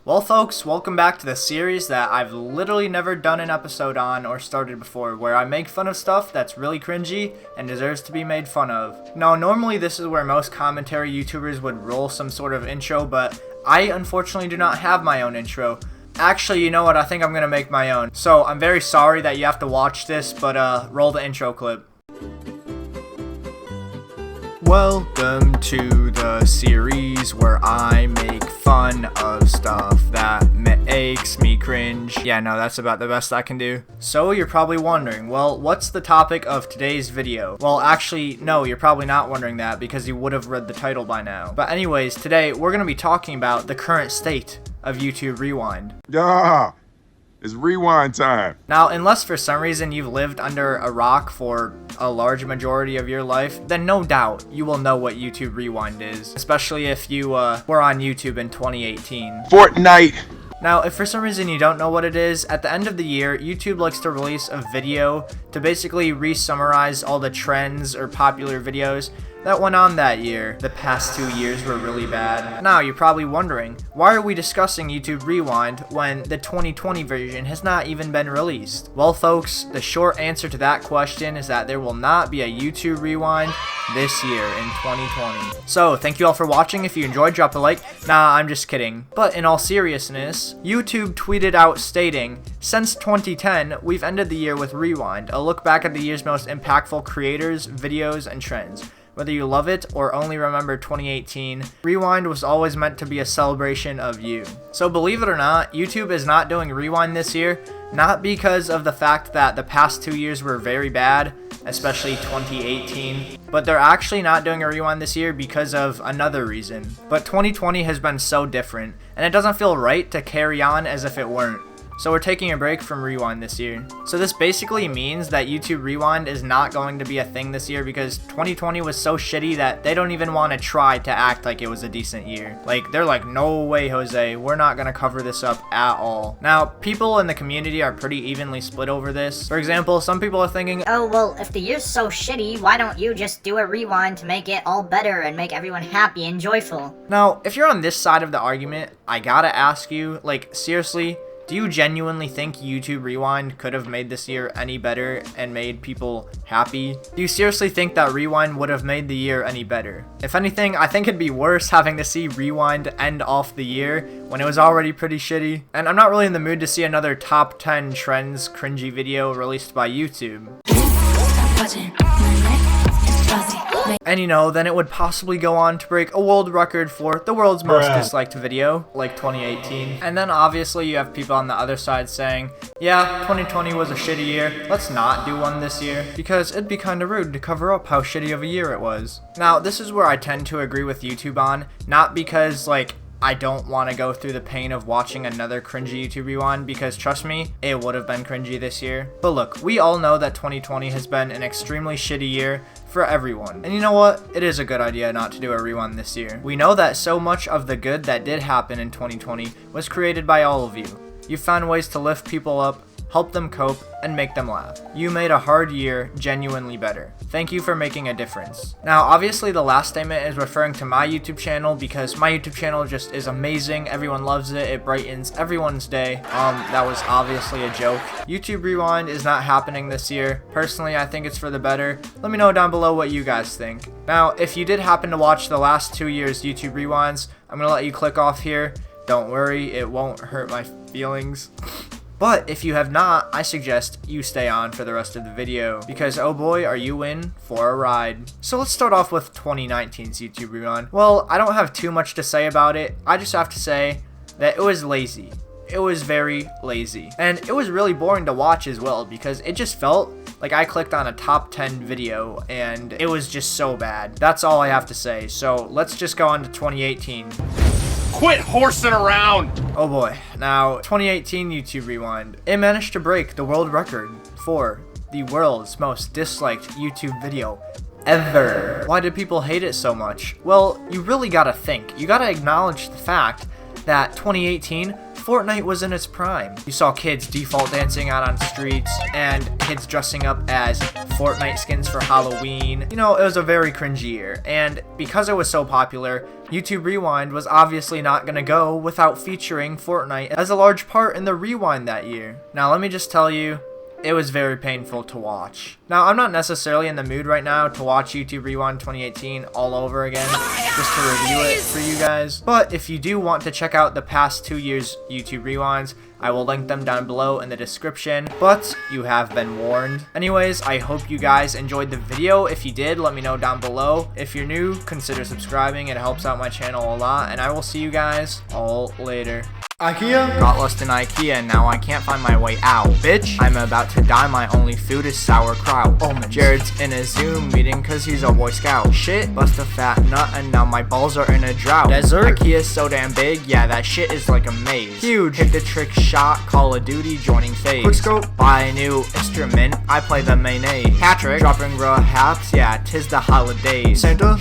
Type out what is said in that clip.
Well folks, welcome back to the series that I've literally never done an episode on or started before, where I make fun of stuff that's really cringy and deserves to be made fun of. Now normally this is where most commentary YouTubers would roll some sort of intro, but I unfortunately do not have my own intro. Actually, you know what, I think I'm gonna make my own. So I'm very sorry that you have to watch this, but roll the intro clip. Welcome to the series where I make fun of stuff that makes me cringe. Yeah, no, that's about the best I can do. So you're probably wondering, well, what's the topic of today's video? Well, actually, no, you're probably not wondering that because you would have read the title by now. But anyways, today we're going to be talking about the current state of YouTube Rewind. Yeah, it's rewind time. Now, unless for some reason you've lived under a rock for a large majority of your life, then no doubt you will know what YouTube Rewind is, especially if you were on YouTube in 2018. Fortnite. Now, if for some reason you don't know what it is, at the end of the year, YouTube likes to release a video to basically re-summarize all the trends or popular videos that went on that year. The past 2 years were really bad. Now, you're probably wondering, why are we discussing YouTube Rewind when the 2020 version has not even been released? Well, folks, the short answer to that question is that there will not be a YouTube Rewind this year in 2020. So, thank you all for watching. If you enjoyed, drop a like. Nah, I'm just kidding. But in all seriousness, YouTube tweeted out stating, "Since 2010, we've ended the year with Rewind, a look back at the year's most impactful creators, videos, and trends. Whether you love it or only remember 2018, Rewind was always meant to be a celebration of you." So believe it or not, YouTube is not doing Rewind this year, not because of the fact that the past 2 years were very bad, especially 2018, but they're actually not doing a Rewind this year because of another reason. But 2020 has been so different, and it doesn't feel right to carry on as if it weren't. So we're taking a break from Rewind this year. So this basically means that YouTube Rewind is not going to be a thing this year because 2020 was so shitty that they don't even want to try to act like it was a decent year. Like, they're like, no way, Jose, we're not going to cover this up at all. Now, people in the community are pretty evenly split over this. For example, some people are thinking, oh, well, if the year's so shitty, why don't you just do a rewind to make it all better and make everyone happy and joyful? Now, if you're on this side of the argument, I gotta ask you, like, seriously, do you genuinely think YouTube Rewind could have made this year any better and made people happy? Do you seriously think that Rewind would have made the year any better? If anything, I think it'd be worse having to see Rewind end off the year when it was already pretty shitty. And I'm not really in the mood to see another top 10 trends cringy video released by YouTube. And you know, then it would possibly go on to break a world record for the world's most disliked video, like 2018. And then obviously you have people on the other side saying, yeah, 2020 was a shitty year, let's not do one this year, because it'd be kinda rude to cover up how shitty of a year it was. Now, this is where I tend to agree with YouTube on, not because, like, I don't want to go through the pain of watching another cringy YouTube Rewind, because trust me, it would have been cringy this year. But look, we all know that 2020 has been an extremely shitty year for everyone. And you know what? It is a good idea not to do a rewind this year. We know that so much of the good that did happen in 2020 was created by all of you. You found ways to lift people up, help them cope, and make them laugh. You made a hard year genuinely better. Thank you for making a difference. Now, obviously the last statement is referring to my YouTube channel because my YouTube channel just is amazing. Everyone loves it. It brightens everyone's day. That was obviously a joke. YouTube Rewind is not happening this year. Personally, I think it's for the better. Let me know down below what you guys think. Now, if you did happen to watch the last 2 years YouTube Rewinds, I'm gonna let you click off here. Don't worry, it won't hurt my feelings. But if you have not, I suggest you stay on for the rest of the video, because oh boy, are you in for a ride. So let's start off with 2019's YouTube Rewind. Well, I don't have too much to say about it. I just have to say that it was lazy. It was very lazy. And it was really boring to watch as well, because it just felt like I clicked on a top 10 video and it was just so bad. That's all I have to say. So let's just go on to 2018. Quit horsing around! Oh boy. Now, 2018 YouTube Rewind. It managed to break the world record for the world's most disliked YouTube video ever. Why did people hate it so much? Well, you really gotta think. You gotta acknowledge the fact that 2018 Fortnite was in its prime. You saw kids default dancing out on streets, and kids dressing up as Fortnite skins for Halloween. You know, it was a very cringy year, and because it was so popular, YouTube Rewind was obviously not gonna go without featuring Fortnite as a large part in the Rewind that year. Now let me just tell you, it was very painful to watch. Now, I'm not necessarily in the mood right now to watch YouTube Rewind 2018 all over again, just to review it for you guys. But if you do want to check out the past 2 years' YouTube Rewinds, I will link them down below in the description, but you have been warned. Anyways, I hope you guys enjoyed the video. If you did, let me know down below. If you're new, consider subscribing. It helps out my channel a lot, and I will see you guys all later. IKEA? Got lost in IKEA and now I can't find my way out. Bitch, I'm about to die, my only food is sauerkraut. Oh man. Jared's in a Zoom meeting cause he's a Boy Scout. Shit, bust a fat nut and now my balls are in a drought. Desert? IKEa's so damn big, yeah that shit is like a maze. Huge, hit the trick shot, Call of Duty joining phase. Quickscope, buy a new instrument, I play the mayonnaise. Patrick, dropping raw haps, yeah tis the holidays. Santa?